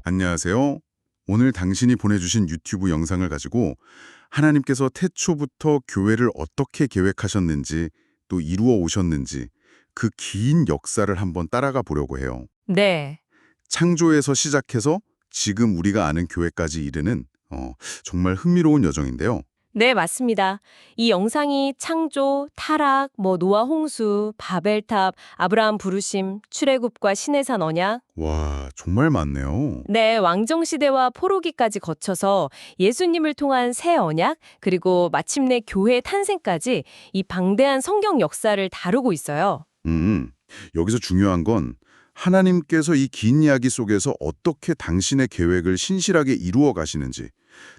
안녕하세요. 오늘 당신이 보내주신 유튜브 영상을 가지고 하나님께서 태초부터 교회를 어떻게 계획하셨는지 또 이루어 오셨는지 그 긴 역사를 한번 따라가 보려고 해요. 네. 창조에서 시작해서 지금 우리가 아는 교회까지 이르는 정말 흥미로운 여정인데요. 네, 맞습니다. 이 영상이 창조, 타락, 노아 홍수, 바벨탑, 아브라함 부르심, 출애굽과 시내산 언약, 와, 정말 많네요. 네, 왕정시대와 포로기까지 거쳐서 예수님을 통한 새 언약, 그리고 마침내 교회 탄생까지 이 방대한 성경 역사를 다루고 있어요. 여기서 중요한 건 하나님께서 이 긴 이야기 속에서 어떻게 당신의 계획을 신실하게 이루어 가시는지,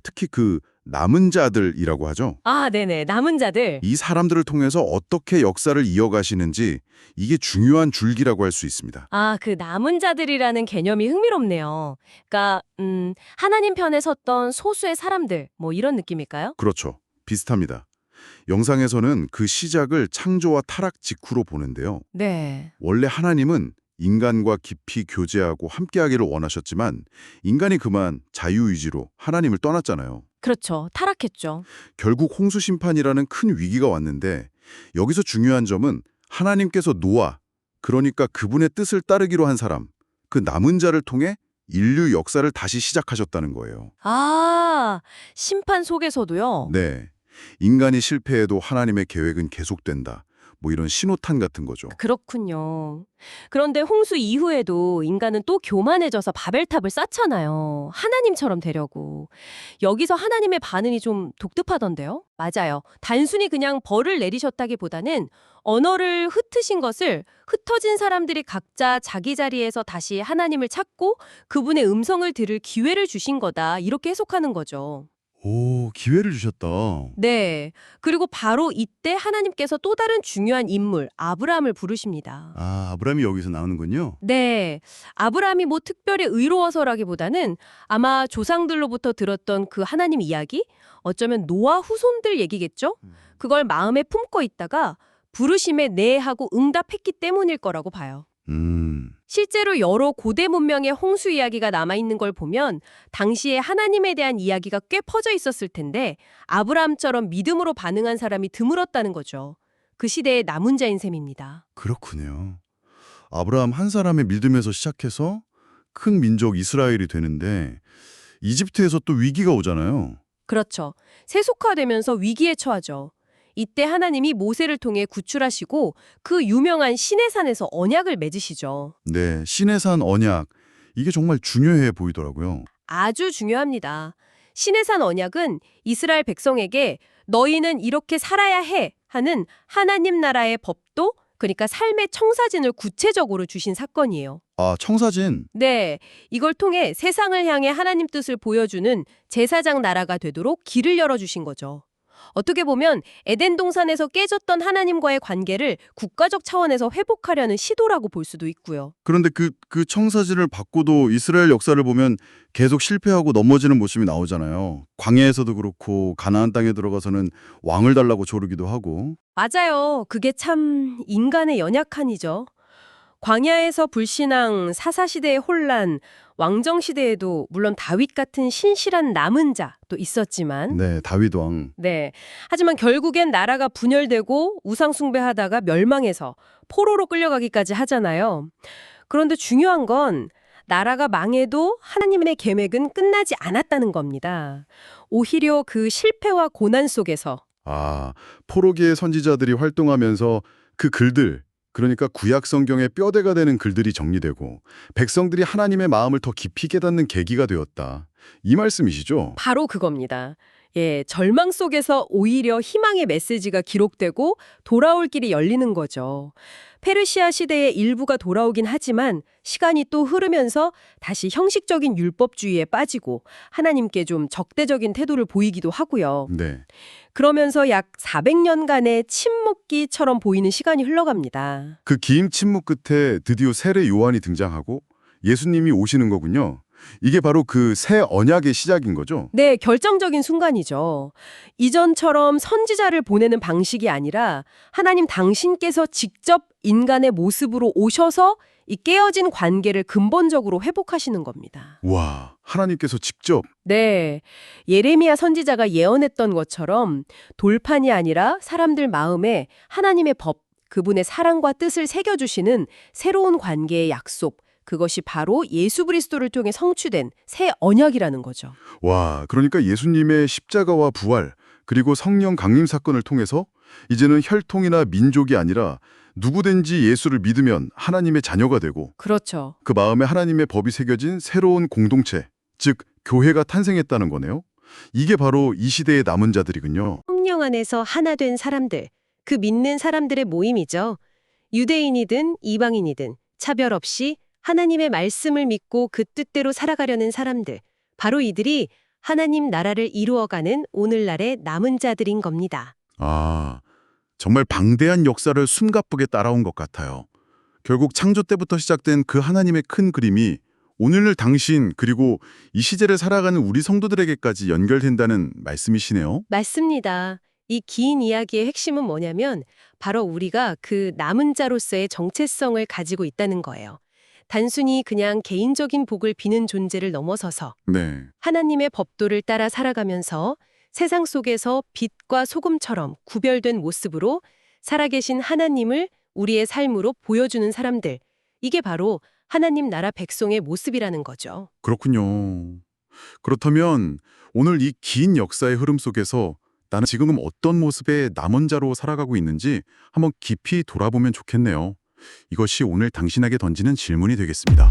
특히 그 남은 자들이라고 하죠. 아, 네네. 남은 자들. 이 사람들을 통해서 어떻게 역사를 이어가시는지 이게 중요한 줄기라고 할 수 있습니다. 아, 그 남은 자들이라는 개념이 흥미롭네요. 그러니까 하나님 편에 섰던 소수의 사람들, 이런 느낌일까요? 그렇죠. 비슷합니다. 영상에서는 그 시작을 창조와 타락 직후로 보는데요. 네. 원래 하나님은 인간과 깊이 교제하고 함께하기를 원하셨지만 인간이 그만 자유의지로 하나님을 떠났잖아요. 그렇죠. 타락했죠. 결국 홍수 심판이라는 큰 위기가 왔는데 여기서 중요한 점은 하나님께서 노아, 그러니까 그분의 뜻을 따르기로 한 사람, 그 남은 자를 통해 인류 역사를 다시 시작하셨다는 거예요. 아, 심판 속에서도요? 네, 인간이 실패해도 하나님의 계획은 계속된다. 이런 신호탄 같은 거죠. 그렇군요. 그런데 홍수 이후에도 인간은 또 교만해져서 바벨탑을 쌓잖아요. 하나님처럼 되려고. 여기서 하나님의 반응이 좀 독특하던데요? 맞아요. 단순히 그냥 벌을 내리셨다기보다는 언어를 흩으신 것을 흩어진 사람들이 각자 자기 자리에서 다시 하나님을 찾고 그분의 음성을 들을 기회를 주신 거다. 이렇게 해석하는 거죠. 오, 기회를 주셨다. 네. 그리고 바로 이때 하나님께서 또 다른 중요한 인물, 아브라함을 부르십니다. 아, 아브라함이 여기서 나오는군요. 네. 아브라함이 특별히 의로워서라기보다는 아마 조상들로부터 들었던 그 하나님 이야기? 어쩌면 노아 후손들 얘기겠죠? 그걸 마음에 품고 있다가 부르심에 네 하고 응답했기 때문일 거라고 봐요. 실제로 여러 고대 문명의 홍수 이야기가 남아있는 걸 보면 당시에 하나님에 대한 이야기가 꽤 퍼져 있었을 텐데 아브라함처럼 믿음으로 반응한 사람이 드물었다는 거죠. 그 시대의 남은 자인 셈입니다. 그렇군요. 아브라함 한 사람의 믿음에서 시작해서 큰 민족 이스라엘이 되는데 이집트에서 또 위기가 오잖아요. 그렇죠. 세속화되면서 위기에 처하죠. 이때 하나님이 모세를 통해 구출하시고 그 유명한 시내산에서 언약을 맺으시죠. 네, 시내산 언약. 이게 정말 중요해 보이더라고요. 아주 중요합니다. 시내산 언약은 이스라엘 백성에게 너희는 이렇게 살아야 해 하는 하나님 나라의 법도, 그러니까 삶의 청사진을 구체적으로 주신 사건이에요. 아, 청사진. 네, 이걸 통해 세상을 향해 하나님 뜻을 보여주는 제사장 나라가 되도록 길을 열어주신 거죠. 어떻게 보면 에덴 동산에서 깨졌던 하나님과의 관계를 국가적 차원에서 회복하려는 시도라고 볼 수도 있고요. 그런데 그 청사진을 받고도 이스라엘 역사를 보면 계속 실패하고 넘어지는 모습이 나오잖아요. 광야에서도 그렇고 가나안 땅에 들어가서는 왕을 달라고 조르기도 하고. 맞아요. 그게 참 인간의 연약한이죠. 광야에서 불신앙, 사사시대의 혼란, 왕정시대에도 물론 다윗 같은 신실한 남은 자도 있었지만 네, 다윗 왕. 네. 하지만 결국엔 나라가 분열되고 우상숭배하다가 멸망해서 포로로 끌려가기까지 하잖아요. 그런데 중요한 건 나라가 망해도 하나님의 계획은 끝나지 않았다는 겁니다. 오히려 그 실패와 고난 속에서 아, 포로기의 선지자들이 활동하면서 그 글들, 그러니까 구약 성경의 뼈대가 되는 글들이 정리되고 백성들이 하나님의 마음을 더 깊이 깨닫는 계기가 되었다. 이 말씀이시죠? 바로 그겁니다. 예, 절망 속에서 오히려 희망의 메시지가 기록되고 돌아올 길이 열리는 거죠. 페르시아 시대의 일부가 돌아오긴 하지만 시간이 또 흐르면서 다시 형식적인 율법주의에 빠지고 하나님께 좀 적대적인 태도를 보이기도 하고요. 네. 그러면서 약 400년간의 침묵기처럼 보이는 시간이 흘러갑니다. 그 긴 침묵 끝에 드디어 세례 요한이 등장하고 예수님이 오시는 거군요. 이게 바로 그 새 언약의 시작인 거죠? 네, 결정적인 순간이죠. 이전처럼 선지자를 보내는 방식이 아니라 하나님 당신께서 직접 인간의 모습으로 오셔서 이 깨어진 관계를 근본적으로 회복하시는 겁니다. 와, 하나님께서 직접. 네, 예레미야 선지자가 예언했던 것처럼 돌판이 아니라 사람들 마음에 하나님의 법, 그분의 사랑과 뜻을 새겨주시는 새로운 관계의 약속, 그것이 바로 예수 그리스도를 통해 성취된 새 언약이라는 거죠. 와, 그러니까 예수님의 십자가와 부활, 그리고 성령 강림 사건을 통해서 이제는 혈통이나 민족이 아니라 누구든지 예수를 믿으면 하나님의 자녀가 되고 그렇죠. 그 마음에 하나님의 법이 새겨진 새로운 공동체, 즉 교회가 탄생했다는 거네요. 이게 바로 이 시대의 남은 자들이군요. 성령 안에서 하나 된 사람들, 그 믿는 사람들의 모임이죠. 유대인이든 이방인이든 차별 없이 하나님의 말씀을 믿고 그 뜻대로 살아가려는 사람들, 바로 이들이 하나님 나라를 이루어가는 오늘날의 남은 자들인 겁니다. 아, 정말 방대한 역사를 숨가쁘게 따라온 것 같아요. 결국 창조 때부터 시작된 그 하나님의 큰 그림이 오늘 당신 그리고 이 시대를 살아가는 우리 성도들에게까지 연결된다는 말씀이시네요. 맞습니다. 이 긴 이야기의 핵심은 뭐냐면 바로 우리가 그 남은 자로서의 정체성을 가지고 있다는 거예요. 단순히 그냥 개인적인 복을 비는 존재를 넘어서서 네. 하나님의 법도를 따라 살아가면서 세상 속에서 빛과 소금처럼 구별된 모습으로 살아계신 하나님을 우리의 삶으로 보여주는 사람들. 이게 바로 하나님 나라 백성의 모습이라는 거죠. 그렇군요. 그렇다면 오늘 이 긴 역사의 흐름 속에서 나는 지금 어떤 모습의 남원자로 살아가고 있는지 한번 깊이 돌아보면 좋겠네요. 이것이 오늘 당신에게 던지는 질문이 되겠습니다.